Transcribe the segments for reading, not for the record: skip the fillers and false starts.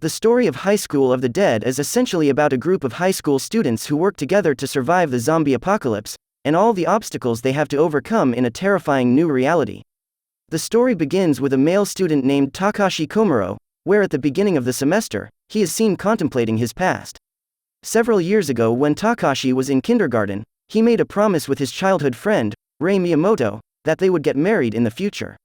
The story of High School of the Dead is essentially about a group of high school students who work together to survive the zombie apocalypse, and all the obstacles they have to overcome in a terrifying new reality. The story begins with a male student named Takashi Kimuro, where at the beginning of the semester, he is seen contemplating his past. Several years ago, when Takashi was in kindergarten, he made a promise with his childhood friend, Rei Miyamoto, that they would get married in the future.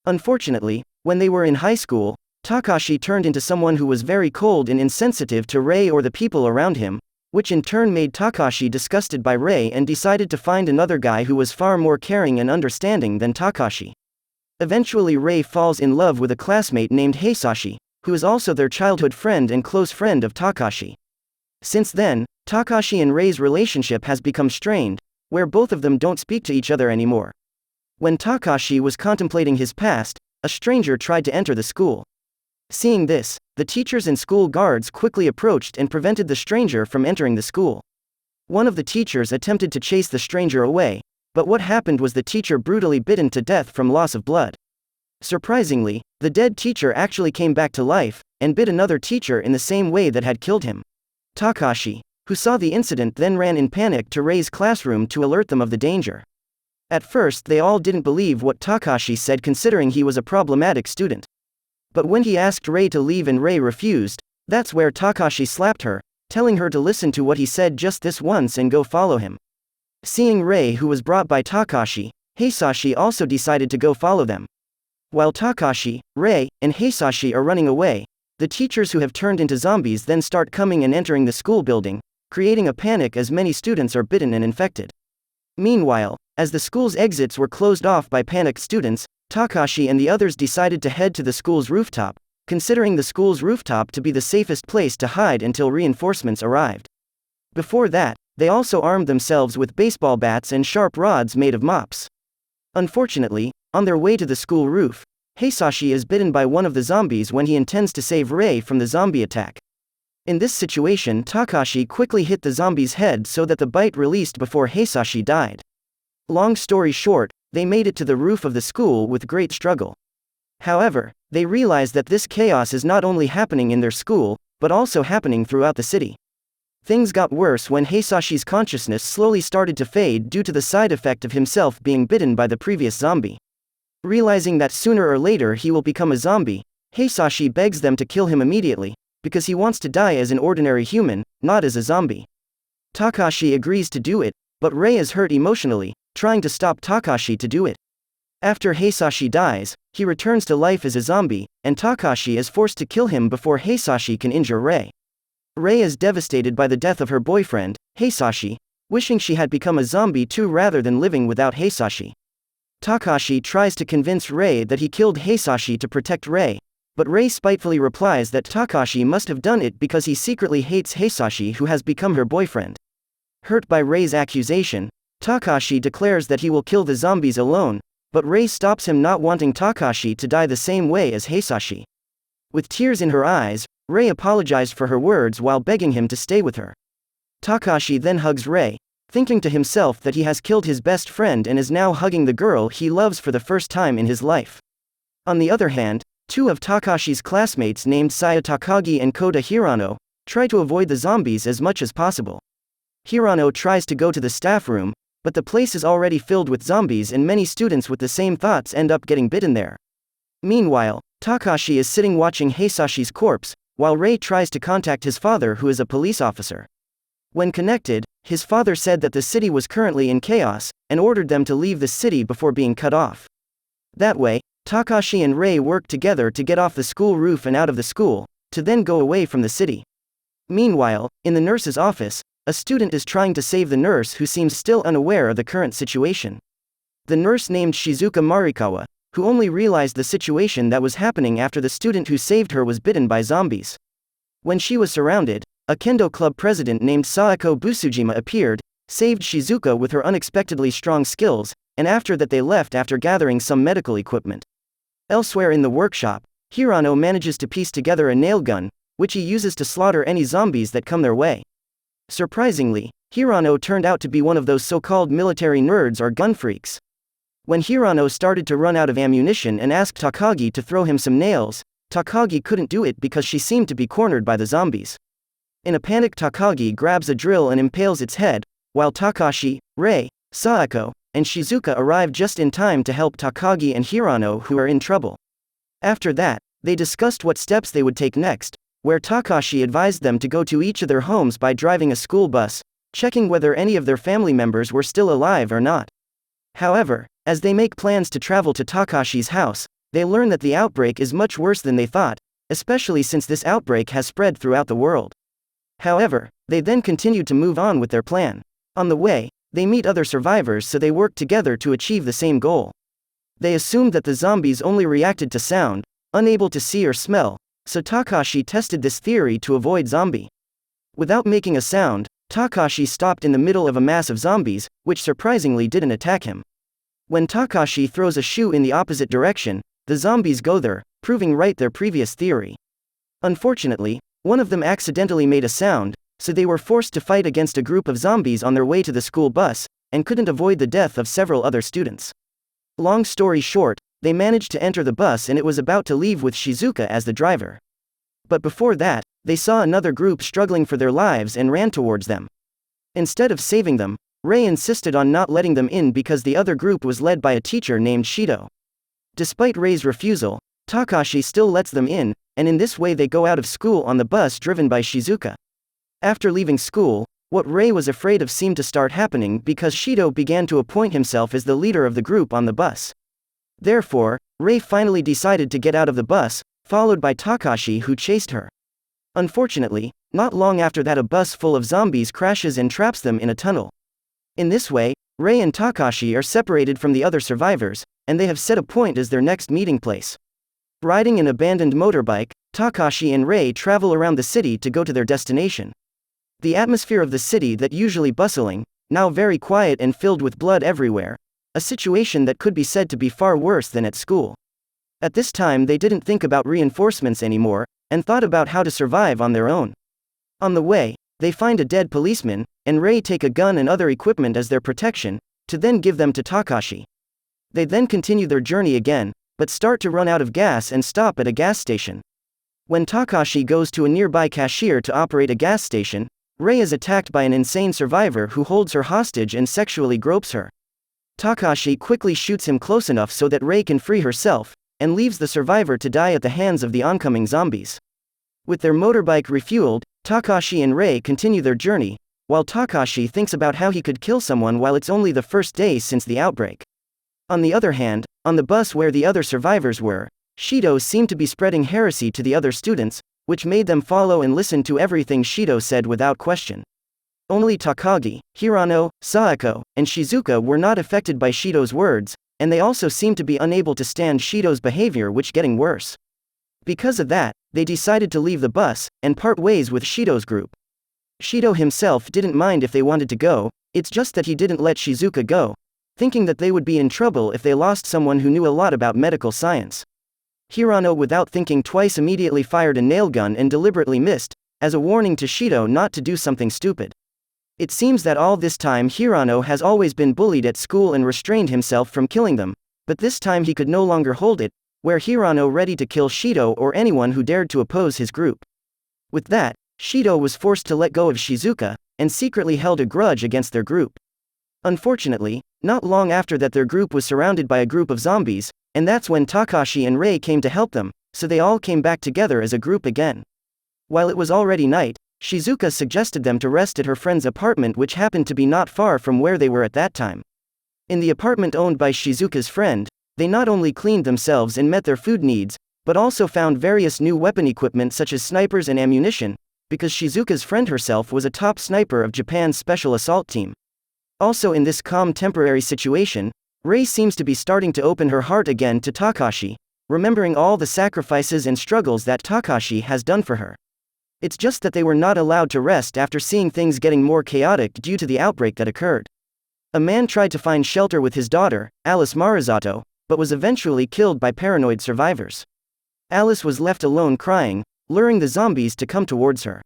Unfortunately, when they were in high school, Takashi turned into someone who was very cold and insensitive to Rei or the people around him, which in turn made Takashi disgusted by Rei and decided to find another guy who was far more caring and understanding than Takashi. Eventually, Rei falls in love with a classmate named Heisashi, who is also their childhood friend and close friend of Takashi. Since then, Takashi and Rei's relationship has become strained, where both of them don't speak to each other anymore. When Takashi was contemplating his past, a stranger tried to enter the school. Seeing this, the teachers and school guards quickly approached and prevented the stranger from entering the school. One of the teachers attempted to chase the stranger away, but what happened was the teacher brutally bitten to death from loss of blood. Surprisingly, the dead teacher actually came back to life, and bit another teacher in the same way that had killed him. Takashi, who saw the incident, then ran in panic to Rei's classroom to alert them of the danger. At first, they all didn't believe what Takashi said, considering he was a problematic student. But when he asked Rei to leave and Rei refused, that's where Takashi slapped her, telling her to listen to what he said just this once and go follow him. Seeing Rei, who was brought by Takashi, Heisashi also decided to go follow them. While Takashi, Rei, and Heisashi are running away, the teachers who have turned into zombies then start coming and entering the school building, creating a panic as many students are bitten and infected. Meanwhile, as the school's exits were closed off by panicked students, Takashi and the others decided to head to the school's rooftop, considering the school's rooftop to be the safest place to hide until reinforcements arrived. Before that, they also armed themselves with baseball bats and sharp rods made of mops. Unfortunately, on their way to the school roof, Heisashi is bitten by one of the zombies when he intends to save Rei from the zombie attack. In this situation, Takashi quickly hit the zombie's head so that the bite released before Heisashi died. Long story short, they made it to the roof of the school with great struggle. However, they realize that this chaos is not only happening in their school, but also happening throughout the city. Things got worse when Heisashi's consciousness slowly started to fade due to the side effect of himself being bitten by the previous zombie. Realizing that sooner or later he will become a zombie, Heisashi begs them to kill him immediately, because he wants to die as an ordinary human, not as a zombie. Takashi agrees to do it, but Rei is hurt emotionally, trying to stop Takashi to do it. After Heisashi dies, he returns to life as a zombie, and Takashi is forced to kill him before Heisashi can injure Rei. Rei is devastated by the death of her boyfriend, Heisashi, wishing she had become a zombie too rather than living without Heisashi. Takashi tries to convince Rei that he killed Heisashi to protect Rei, but Rei spitefully replies that Takashi must have done it because he secretly hates Heisashi, who has become her boyfriend. Hurt by Rei's accusation, Takashi declares that he will kill the zombies alone, but Rei stops him, not wanting Takashi to die the same way as Heisashi. With tears in her eyes, Rei apologized for her words while begging him to stay with her. Takashi then hugs Rei, thinking to himself that he has killed his best friend and is now hugging the girl he loves for the first time in his life. On the other hand, two of Takashi's classmates named Saya Takagi and Kota Hirano try to avoid the zombies as much as possible. Hirano tries to go to the staff room, but the place is already filled with zombies and many students with the same thoughts end up getting bitten there. Meanwhile, Takashi is sitting watching Heisashi's corpse, while Rei tries to contact his father, who is a police officer. When connected, his father said that the city was currently in chaos, and ordered them to leave the city before being cut off. That way, Takashi and Rei work together to get off the school roof and out of the school, to then go away from the city. Meanwhile, in the nurse's office, a student is trying to save the nurse, who seems still unaware of the current situation. The nurse named Shizuka Marikawa, who only realized the situation that was happening after the student who saved her was bitten by zombies. When she was surrounded, a kendo club president named Saeko Busujima appeared, saved Shizuka with her unexpectedly strong skills, and after that they left after gathering some medical equipment. Elsewhere in the workshop, Hirano manages to piece together a nail gun, which he uses to slaughter any zombies that come their way. Surprisingly, Hirano turned out to be one of those so-called military nerds or gun freaks. When Hirano started to run out of ammunition and asked Takagi to throw him some nails, Takagi couldn't do it because she seemed to be cornered by the zombies. In a panic, Takagi grabs a drill and impales its head, while Takashi, Rei, Saeko, and Shizuka arrive just in time to help Takagi and Hirano, who are in trouble. After that, they discussed what steps they would take next, where Takashi advised them to go to each of their homes by driving a school bus, checking whether any of their family members were still alive or not. However, as they make plans to travel to Takashi's house, they learn that the outbreak is much worse than they thought, especially since this outbreak has spread throughout the world. However, they then continued to move on with their plan. On the way, they meet other survivors, so they work together to achieve the same goal. They assumed that the zombies only reacted to sound, unable to see or smell, so Takashi tested this theory to avoid zombie. Without making a sound, Takashi stopped in the middle of a mass of zombies, which surprisingly didn't attack him. When Takashi throws a shoe in the opposite direction, the zombies go there, proving right their previous theory. Unfortunately, one of them accidentally made a sound, so they were forced to fight against a group of zombies on their way to the school bus, and couldn't avoid the death of several other students. Long story short, they managed to enter the bus and it was about to leave with Shizuka as the driver. But before that, they saw another group struggling for their lives and ran towards them. Instead of saving them, Rei insisted on not letting them in because the other group was led by a teacher named Shido. Despite Rei's refusal, Takashi still lets them in, and in this way they go out of school on the bus driven by Shizuka. After leaving school, what Rei was afraid of seemed to start happening because Shido began to appoint himself as the leader of the group on the bus. Therefore, Rei finally decided to get out of the bus, followed by Takashi, who chased her. Unfortunately, not long after that, a bus full of zombies crashes and traps them in a tunnel. In this way, Rei and Takashi are separated from the other survivors, and they have set a point as their next meeting place. Riding an abandoned motorbike, Takashi and Rei travel around the city to go to their destination. The atmosphere of the city, that usually bustling, now very quiet and filled with blood everywhere, a situation that could be said to be far worse than at school. At this time they didn't think about reinforcements anymore, and thought about how to survive on their own. On the way, they find a dead policeman, and Rei take a gun and other equipment as their protection, to then give them to Takashi. They then continue their journey again, but start to run out of gas and stop at a gas station. When Takashi goes to a nearby cashier to operate a gas station, Rei is attacked by an insane survivor who holds her hostage and sexually gropes her. Takashi quickly shoots him close enough so that Rei can free herself, and leaves the survivor to die at the hands of the oncoming zombies. With their motorbike refueled, Takashi and Rei continue their journey, while Takashi thinks about how he could kill someone while it's only the first day since the outbreak. On the other hand, on the bus where the other survivors were, Shido seemed to be spreading heresy to the other students, which made them follow and listen to everything Shido said without question. Only Takagi, Hirano, Saeko, and Shizuka were not affected by Shido's words, and they also seemed to be unable to stand Shido's behavior, which getting worse. Because of that, they decided to leave the bus, and part ways with Shido's group. Shido himself didn't mind if they wanted to go, it's just that he didn't let Shizuka go, thinking that they would be in trouble if they lost someone who knew a lot about medical science. Hirano, without thinking twice, immediately fired a nail gun and deliberately missed, as a warning to Shido not to do something stupid. It seems that all this time Hirano has always been bullied at school and restrained himself from killing them, but this time he could no longer hold it, where Hirano ready to kill Shido or anyone who dared to oppose his group. With that, Shido was forced to let go of Shizuka, and secretly held a grudge against their group. Unfortunately, not long after that their group was surrounded by a group of zombies, and that's when Takashi and Rei came to help them, so they all came back together as a group again. While it was already night, Shizuka suggested them to rest at her friend's apartment, which happened to be not far from where they were at that time. In the apartment owned by Shizuka's friend, they not only cleaned themselves and met their food needs, but also found various new weapon equipment such as snipers and ammunition, because Shizuka's friend herself was a top sniper of Japan's Special Assault Team. Also, in this calm temporary situation, Rei seems to be starting to open her heart again to Takashi, remembering all the sacrifices and struggles that Takashi has done for her. It's just that they were not allowed to rest after seeing things getting more chaotic due to the outbreak that occurred. A man tried to find shelter with his daughter, Alice Marizato, but was eventually killed by paranoid survivors. Alice was left alone crying, luring the zombies to come towards her.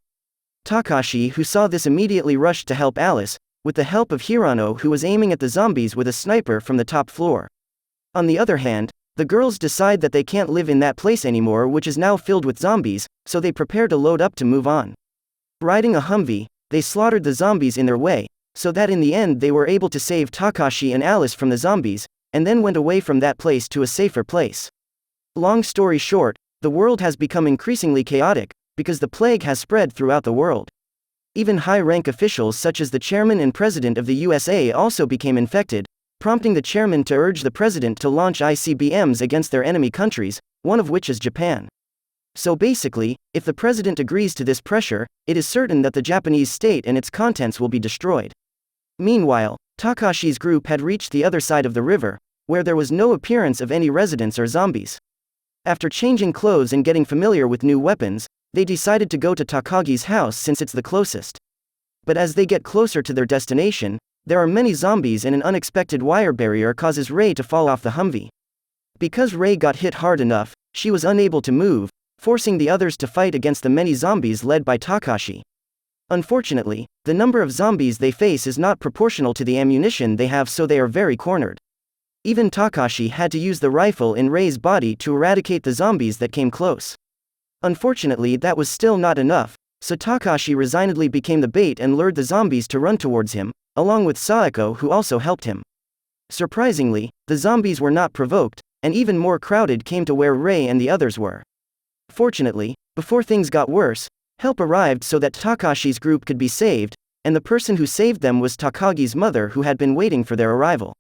Takashi, who saw this, immediately rushed to help Alice, with the help of Hirano, who was aiming at the zombies with a sniper from the top floor. On the other hand, The girls decide that they can't live in that place anymore, which is now filled with zombies, so they prepare to load up to move on. Riding a Humvee, they slaughtered the zombies in their way, so that in the end they were able to save Takashi and Alice from the zombies, and then went away from that place to a safer place. Long story short, the world has become increasingly chaotic, because the plague has spread throughout the world. Even high-rank officials such as the chairman and president of the USA also became infected, prompting the chairman to urge the president to launch ICBMs against their enemy countries, one of which is Japan. So basically, if the president agrees to this pressure, it is certain that the Japanese state and its contents will be destroyed. Meanwhile, Takashi's group had reached the other side of the river, where there was no appearance of any residents or zombies. After changing clothes and getting familiar with new weapons, they decided to go to Takagi's house since it's the closest. But as they get closer to their destination, there are many zombies and an unexpected wire barrier causes Rei to fall off the Humvee. Because Rei got hit hard enough, she was unable to move, forcing the others to fight against the many zombies led by Takashi. Unfortunately, the number of zombies they face is not proportional to the ammunition they have, so they are very cornered. Even Takashi had to use the rifle in Rei's body to eradicate the zombies that came close. Unfortunately, that was still not enough, so Takashi resignedly became the bait and lured the zombies to run towards him, along with Saeko, who also helped him. Surprisingly, the zombies were not provoked, and even more crowded came to where Rei and the others were. Fortunately, before things got worse, help arrived so that Takashi's group could be saved, and the person who saved them was Takagi's mother, who had been waiting for their arrival.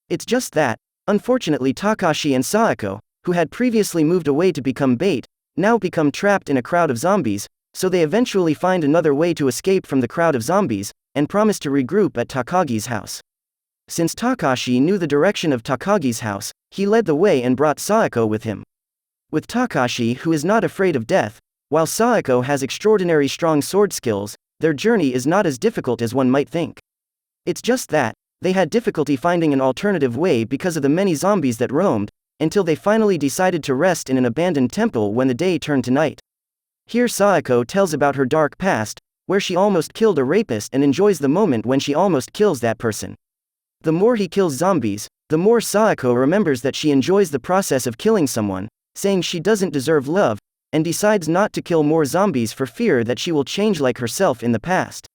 It's just that, unfortunately, Takashi and Saeko, who had previously moved away to become bait, now become trapped in a crowd of zombies, so they eventually find another way to escape from the crowd of zombies, and promise to regroup at Takagi's house. Since Takashi knew the direction of Takagi's house, he led the way and brought Saeko with him. With Takashi, who is not afraid of death, while Saeko has extraordinary strong sword skills, their journey is not as difficult as one might think. It's just that, they had difficulty finding an alternative way because of the many zombies that roamed, until they finally decided to rest in an abandoned temple when the day turned to night. Here Saeko tells about her dark past, where she almost killed a rapist and enjoys the moment when she almost kills that person. The more he kills zombies, the more Saeko remembers that she enjoys the process of killing someone, saying she doesn't deserve love, and decides not to kill more zombies for fear that she will change like herself in the past.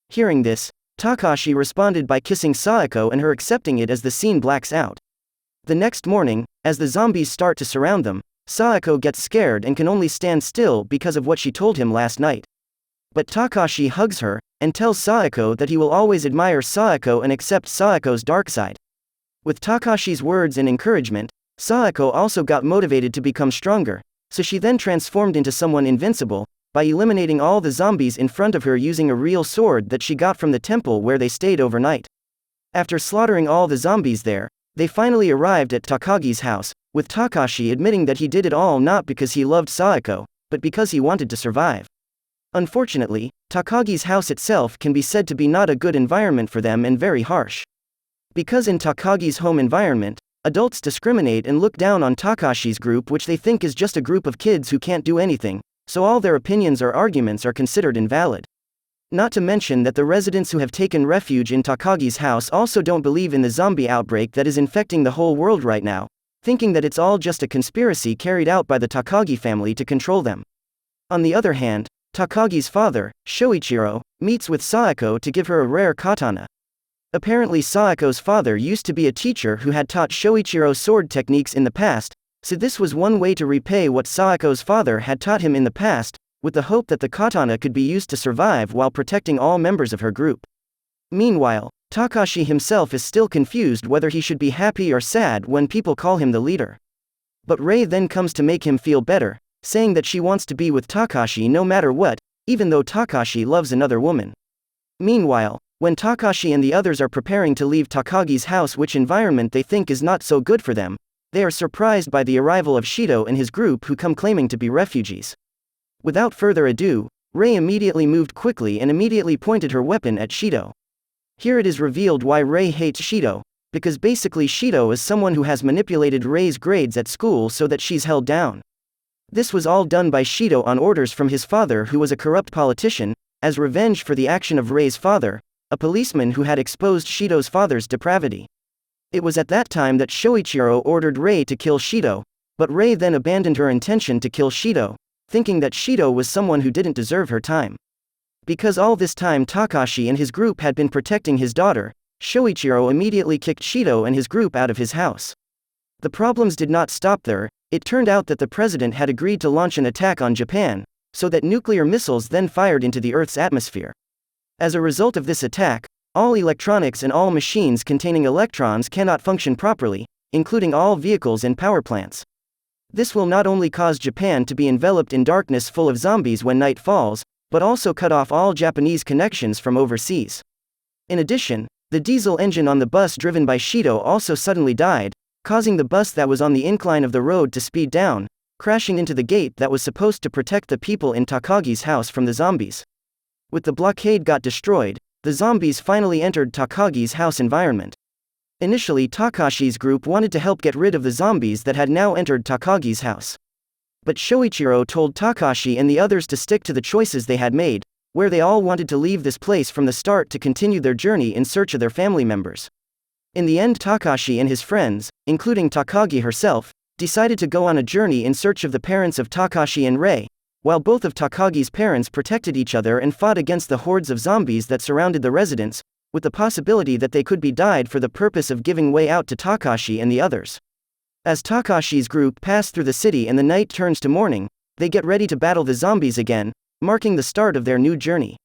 Hearing this, Takashi responded by kissing Saeko and her accepting it as the scene blacks out. The next morning, as the zombies start to surround them, Saeko gets scared and can only stand still because of what she told him last night. But Takashi hugs her, and tells Saeko that he will always admire Saeko and accept Saeko's dark side. With Takashi's words and encouragement, Saeko also got motivated to become stronger, so she then transformed into someone invincible, by eliminating all the zombies in front of her using a real sword that she got from the temple where they stayed overnight. After slaughtering all the zombies there, they finally arrived at Takagi's house, with Takashi admitting that he did it all not because he loved Saeko, but because he wanted to survive. Unfortunately, Takagi's house itself can be said to be not a good environment for them and very harsh. Because in Takagi's home environment, adults discriminate and look down on Takashi's group, which they think is just a group of kids who can't do anything, so all their opinions or arguments are considered invalid. Not to mention that the residents who have taken refuge in Takagi's house also don't believe in the zombie outbreak that is infecting the whole world right now, thinking that it's all just a conspiracy carried out by the Takagi family to control them. On the other hand, Takagi's father, Shoichiro, meets with Saeko to give her a rare katana. Apparently Saeko's father used to be a teacher who had taught Shoichiro sword techniques in the past, so this was one way to repay what Saeko's father had taught him in the past, with the hope that the katana could be used to survive while protecting all members of her group. Meanwhile, Takashi himself is still confused whether he should be happy or sad when people call him the leader. But Rei then comes to make him feel better, saying that she wants to be with Takashi no matter what, even though Takashi loves another woman. Meanwhile, when Takashi and the others are preparing to leave Takagi's house, which environment they think is not so good for them, they are surprised by the arrival of Shido and his group, who come claiming to be refugees. Without further ado, Rei immediately moved quickly and immediately pointed her weapon at Shido. Here it is revealed why Rei hates Shido, because basically Shido is someone who has manipulated Rei's grades at school so that she's held down. This was all done by Shido on orders from his father, who was a corrupt politician, as revenge for the action of Rei's father, a policeman who had exposed Shido's father's depravity. It was at that time that Shoichiro ordered Rei to kill Shido, but Rei then abandoned her intention to kill Shido, thinking that Shido was someone who didn't deserve her time. Because all this time Takashi and his group had been protecting his daughter, Shoichiro immediately kicked Shido and his group out of his house. The problems did not stop there. It turned out that the president had agreed to launch an attack on Japan, so that nuclear missiles then fired into the Earth's atmosphere. As a result of this attack, all electronics and all machines containing electrons cannot function properly, including all vehicles and power plants. This will not only cause Japan to be enveloped in darkness full of zombies when night falls, but also cut off all Japanese connections from overseas. In addition, the diesel engine on the bus driven by Shido also suddenly died, causing the bus that was on the incline of the road to speed down, crashing into the gate that was supposed to protect the people in Takagi's house from the zombies. With the blockade got destroyed, the zombies finally entered Takagi's house environment. Initially Takashi's group wanted to help get rid of the zombies that had now entered Takagi's house. But Shoichiro told Takashi and the others to stick to the choices they had made, where they all wanted to leave this place from the start to continue their journey in search of their family members. In the end Takashi and his friends, including Takagi herself, decided to go on a journey in search of the parents of Takashi and Rei, while both of Takagi's parents protected each other and fought against the hordes of zombies that surrounded the residence, with the possibility that they could be died for the purpose of giving way out to Takashi and the others. As Takashi's group pass through the city and the night turns to morning, they get ready to battle the zombies again, marking the start of their new journey.